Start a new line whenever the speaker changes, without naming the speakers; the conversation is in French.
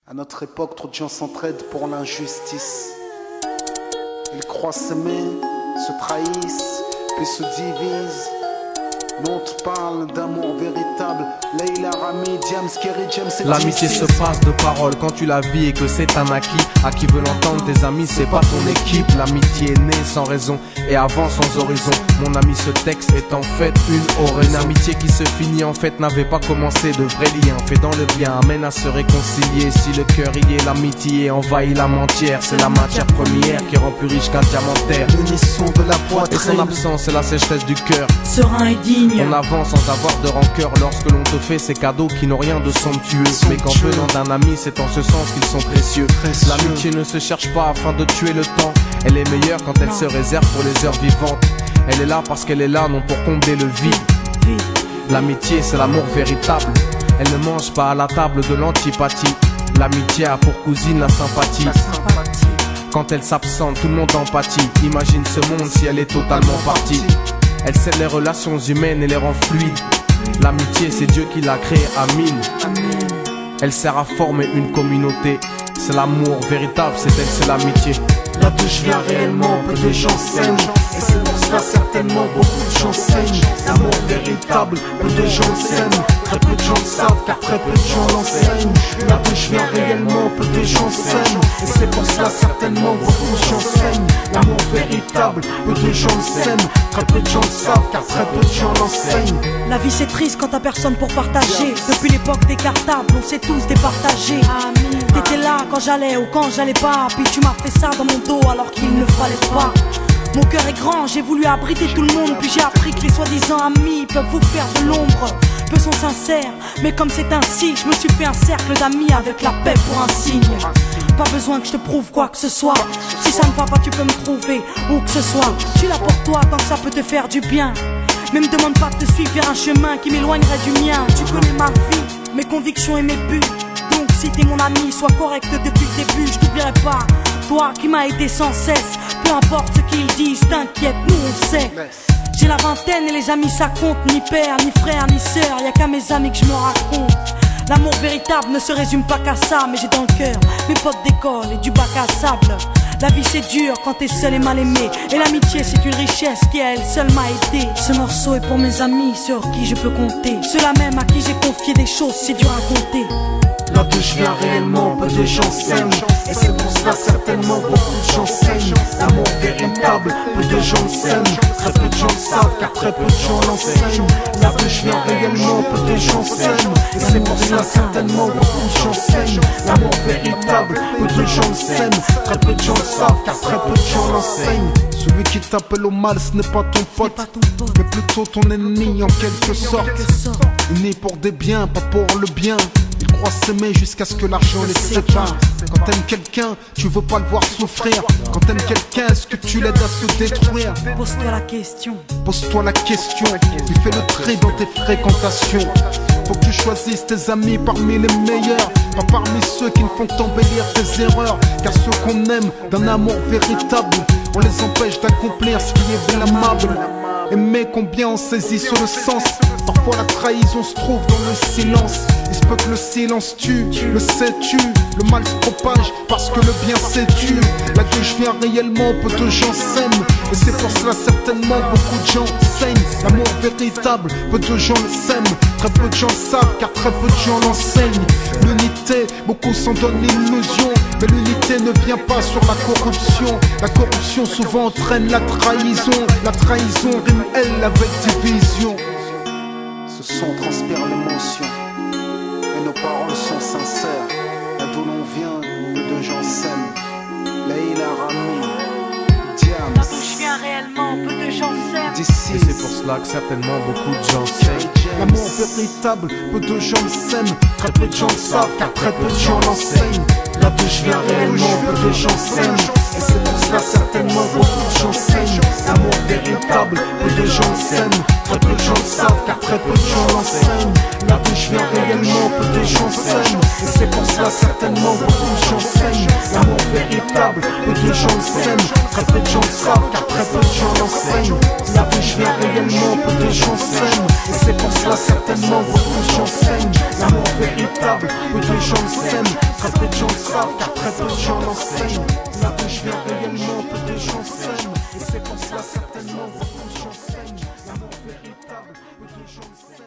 À notre époque, trop de gens s'entraident pour l'injustice. Ils croient s'aimer, se trahissent, puis se divisent. Nous on te parle d'amour véritable. Leila, Rami, Diams, Kerry, James et
l'amitié se passe de paroles quand tu la vis et que c'est un acquis. À qui veut l'entendre, tes amis, c'est pas ton équipe. L'amitié est née sans raison et avant sans horizon. Mon ami, ce texte est en fait une oraison. Une amitié qui se finit en fait n'avait pas commencé. De vrais liens faits dans le bien amène à se réconcilier. Si le cœur y est, l'amitié envahit l'âme entière. C'est la matière première qui rend plus riche qu'un diamantaire.
L'unisson de la poitrine
et son absence, c'est la sécheresse du cœur.
Serein et digne.
On avance sans avoir de rancœur lorsque l'on te fait ces cadeaux qui n'ont rien de somptueux. Mais qu'en venant d'un ami, c'est en ce sens qu'ils sont précieux. L'amitié ne se cherche pas afin de tuer le temps. Elle est meilleure quand elle se réserve pour les heures vivantes. Elle est là parce qu'elle est là, non pour combler le vide. L'amitié, c'est l'amour véritable. Elle ne mange pas à la table de l'antipathie. L'amitié a pour cousine la sympathie. Quand elle s'absente, tout le monde empathie. Imagine ce monde si elle est totalement partie. Elle scelle les relations humaines et les rend fluides. L'amitié, c'est Dieu qui l'a créée, Amin. Elle sert à former une communauté. C'est l'amour véritable, c'est elle, c'est l'amitié.
Là d'où je viens réellement, peu de gens s'aiment. Et c'est pour cela certainement beaucoup de gens saignent. L'amour véritable, peu de gens s'aiment. Très peu de gens le savent car très peu de gens l'enseignent. Là d'où je viens réellement, peu de gens s'aiment. Et c'est pour cela certainement beaucoup de gens saignent. L'amour véritable, peu de gens le s'aiment. Très peu de gens le savent car très peu de gens l'enseignent.
La vie c'est triste quand t'as personne pour partager. Depuis l'époque des cartables, on s'est tous départagés. T'étais là quand j'allais ou quand j'allais pas. Puis tu m'as fait ça dans mon dos alors qu'il ne fallait pas. Mon cœur est grand, j'ai voulu abriter tout le monde. Puis j'ai appris que les soi-disant amis peuvent vous faire de l'ombre. Peu sont sincères, mais comme c'est ainsi, je me suis fait un cercle d'amis avec la paix pour un signe. Pas besoin que je te prouve quoi que ce soit. Si ça ne va pas, tu peux me trouver où que ce soit. Je suis là pour toi tant que ça peut te faire du bien. Mais me demande pas de te suivre vers un chemin qui m'éloignerait du mien. Tu connais ma vie, mes convictions et mes buts. Donc si t'es mon ami, sois correct depuis le début. Je t'oublierai pas, toi qui m'as aidé sans cesse. Peu importe ce qu'ils disent, t'inquiète, nous on sait. J'ai la vingtaine et les amis ça compte. Ni père, ni frère, ni sœur, y'a qu'à mes amis que je me raconte. L'amour véritable ne se résume pas qu'à ça. Mais j'ai dans le cœur mes potes d'école et du bac à sable. La vie c'est dur quand t'es seul et mal aimé. Et l'amitié c'est une richesse qui à elle seule m'a aidé. Ce morceau est pour mes amis sur qui je peux compter. Ceux-là même à qui j'ai confié des choses, c'est dur à compter.
Là d'où je viens réellement, peu de gens s'aiment. Et c'est pour cela certainement beaucoup de gens saignent. L'amour véritable, peu de gens s'aiment. Très peu de gens le savent car très peu de gens l'enseignent. Là d'où je viens réellement, peu de gens s'aiment. Et c'est pour cela certainement beaucoup de gens saignent. L'amour véritable, peu de gens le s'aiment. Très peu de gens le savent car très peu de gens l'enseignent. Celui qui t'appelle au mal, ce n'est pas ton pote, mais plutôt ton ennemi en quelque sorte. Né pour des biens, pas pour le bien. Ils croient s'aimer jusqu'à ce que l'argent les sépare. Quand t'aimes quelqu'un, tu veux pas le voir souffrir. Quand t'aimes quelqu'un, est-ce que tu l'aides à se détruire?
Pose-toi la question.
Pose-toi la question. Tu fais le tri dans tes fréquentations. Faut que tu choisisses tes amis parmi les meilleurs, pas parmi ceux qui ne font qu'embellir tes erreurs. Car ceux qu'on aime d'un amour véritable, on les empêche d'accomplir ce qui est blâmable. Aimer combien on saisit sur le sens. Parfois la trahison se trouve dans le silence. Il se peut que le silence tue, le sais-tu. Le mal se propage parce que le bien s'étue. Là d'où je viens réellement, peu de gens s'aiment. Et c'est pour cela certainement beaucoup de gens saignent. L'amour véritable, peu de gens le s'aiment. Très peu de gens le savent car très peu de gens l'enseignent. L'unité, beaucoup s'en donnent l'illusion. Mais l'unité ne vient pas sur la corruption. La corruption souvent entraîne la trahison. La trahison rime elle avec division. Ce son transpire l'émotion et nos paroles sont sincères. Là d'où l'on vient, peu de gens s'aiment. Leila, Rami, Diams.
Là d'où je viens réellement, peu de gens s'aiment.
D'ici,
Et c'est pour cela que certainement beaucoup de gens s'aiment.
l'amour véritable, peu de gens le s'aiment. Très peu de gens le savent car très peu de gens l'enseignent. Là d'où je viens réellement, peu de gens s'aiment. Et c'est pour cela certainement beaucoup de gens saignent. L'amour véritable, peu de gens le s'aiment. Très peu de gens le savent car très peu de gens l'enseignent. Là d'où je viens réellement, peu de gens s'aiment. Et c'est pour cela certainement beaucoup de gens saignent. L'amour véritable, peu de gens le s'aiment. Très peu de gens le savent car très peu de gens l'enseignent. Là d'où je viens réellement, peu de gens s'aiment. Et c'est pour cela certainement beaucoup de gens saignent. L'amour véritable, peu de gens le s'aiment. Très peu de gens savent car très peu de gens l'enseignent. Là d'où je viens réellement, peu de gens s'aiment. Et c'est pour cela certainement beaucoup de gens saignent. L'amour véritable, peu de gens le saignent.